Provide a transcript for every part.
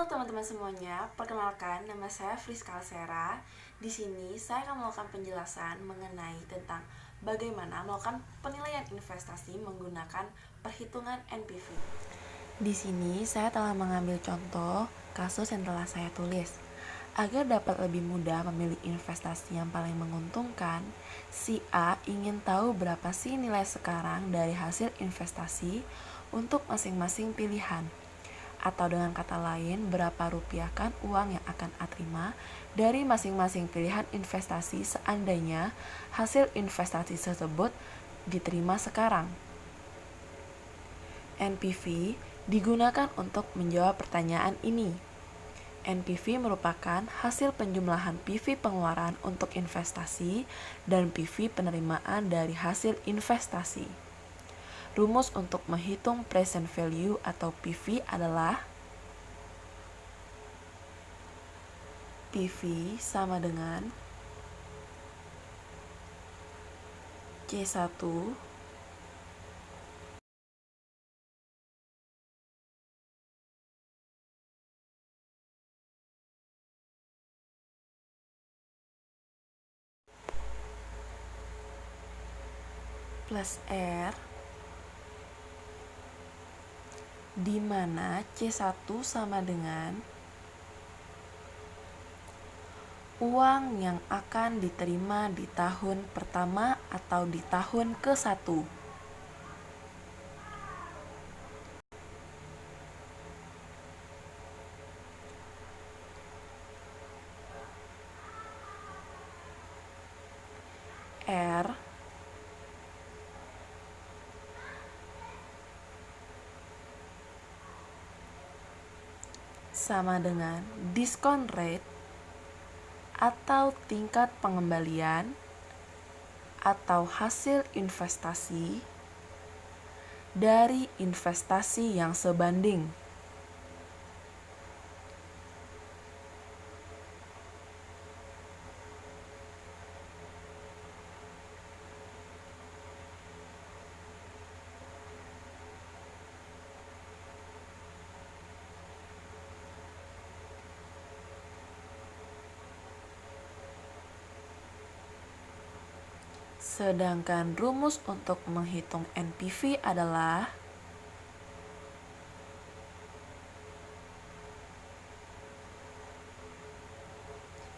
Halo teman-teman semuanya, perkenalkan nama saya Friska Alsera. Di sini saya akan melakukan penjelasan mengenai tentang bagaimana melakukan penilaian investasi menggunakan perhitungan NPV. Di sini saya telah mengambil contoh kasus yang telah saya tulis. Agar dapat lebih mudah memilih investasi yang paling menguntungkan, si A ingin tahu berapa sih nilai sekarang dari hasil investasi untuk masing-masing pilihan. Atau dengan kata lain, berapa rupiah kan uang yang akan A terima dari masing-masing pilihan investasi seandainya hasil investasi tersebut diterima sekarang. NPV digunakan untuk menjawab pertanyaan ini. NPV merupakan hasil penjumlahan PV pengeluaran untuk investasi dan PV penerimaan dari hasil investasi. Rumus untuk menghitung present value atau PV adalah PV sama dengan C1 plus R, di mana C1 sama dengan uang yang akan diterima di tahun pertama atau di tahun ke-1. R sama dengan discount rate atau tingkat pengembalian atau hasil investasi dari investasi yang sebanding. Sedangkan rumus untuk menghitung NPV adalah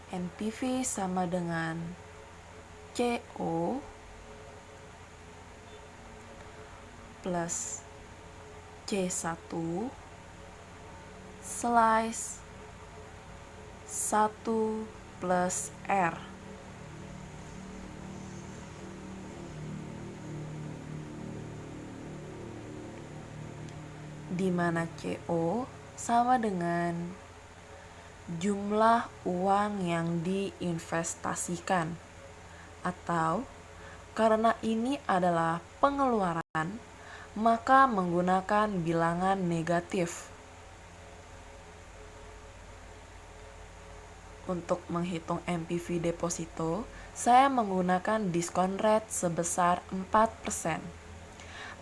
NPV sama dengan CO plus C1 slice 1 plus R. Di mana CO sama dengan jumlah uang yang diinvestasikan, atau karena ini adalah pengeluaran, maka menggunakan bilangan negatif. Untuk menghitung NPV deposito, saya menggunakan discount rate sebesar 4%.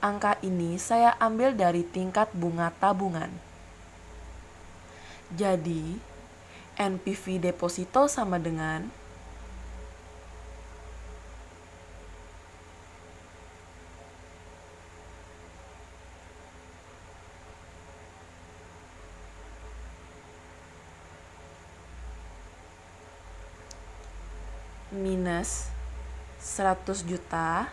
Angka ini saya ambil dari tingkat bunga tabungan. Jadi, NPV deposito sama dengan minus 100 juta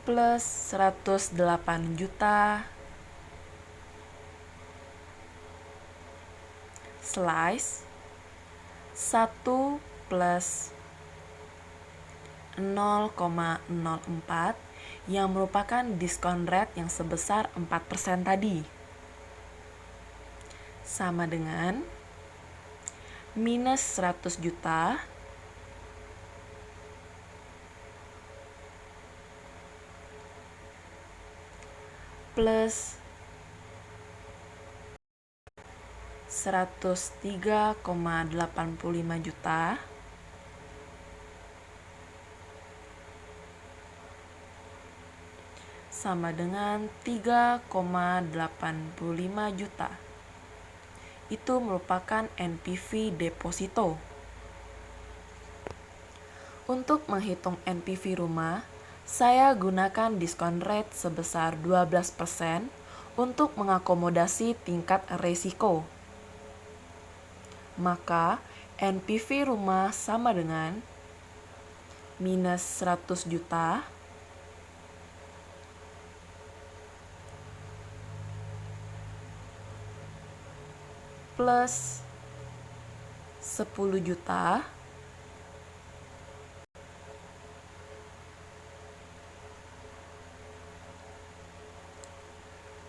plus 108 juta slice 1 plus 0,04 yang merupakan discount rate yang sebesar 4% tadi, sama dengan minus 100 juta plus 103,85 juta sama dengan 3,85 juta. Itu merupakan NPV deposito. Untuk menghitung NPV rumah, saya gunakan diskon rate sebesar 12% untuk mengakomodasi tingkat resiko. Maka NPV rumah sama dengan minus 100 juta plus 10 juta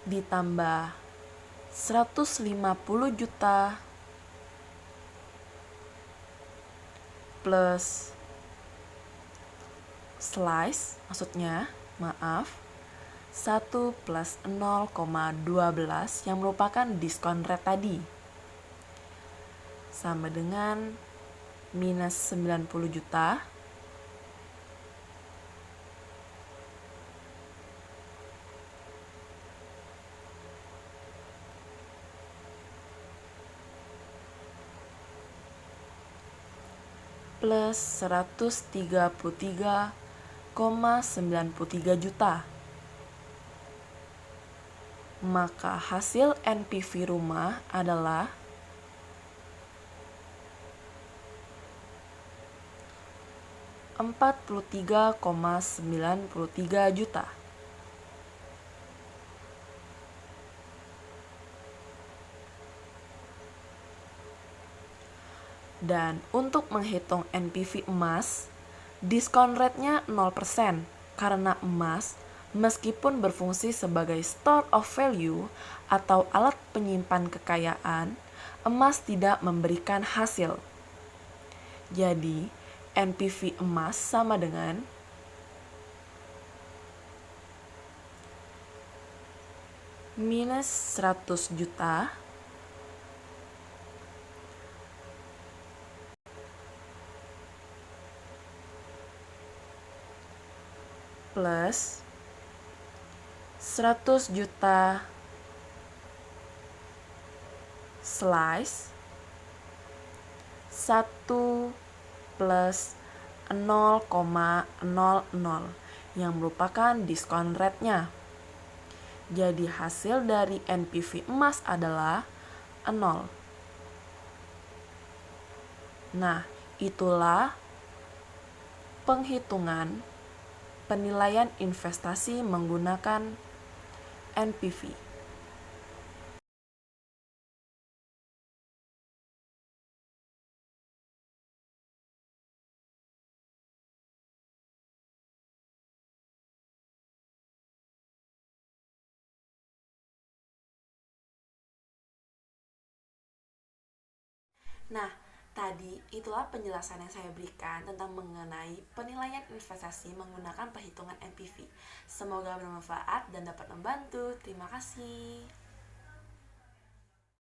ditambah 150 juta plus slice, maksudnya, 1 plus 0,12 yang merupakan diskon rate tadi. Sama dengan minus 90 juta plus 133,93 juta. Maka hasil NPV rumah adalah 43,93 juta. Dan untuk menghitung NPV emas, diskon rate-nya 0% karena emas meskipun berfungsi sebagai store of value atau alat penyimpan kekayaan, emas tidak memberikan hasil. Jadi, NPV emas sama dengan minus 100 juta plus 100 juta slice 1 plus 0,00 yang merupakan diskon rate-nya. Jadi hasil dari NPV emas adalah 0. Nah, itulah penghitungan penilaian investasi menggunakan NPV. Nah, tadi itulah penjelasan yang saya berikan tentang mengenai penilaian investasi menggunakan perhitungan NPV. Semoga bermanfaat dan dapat membantu. Terima kasih.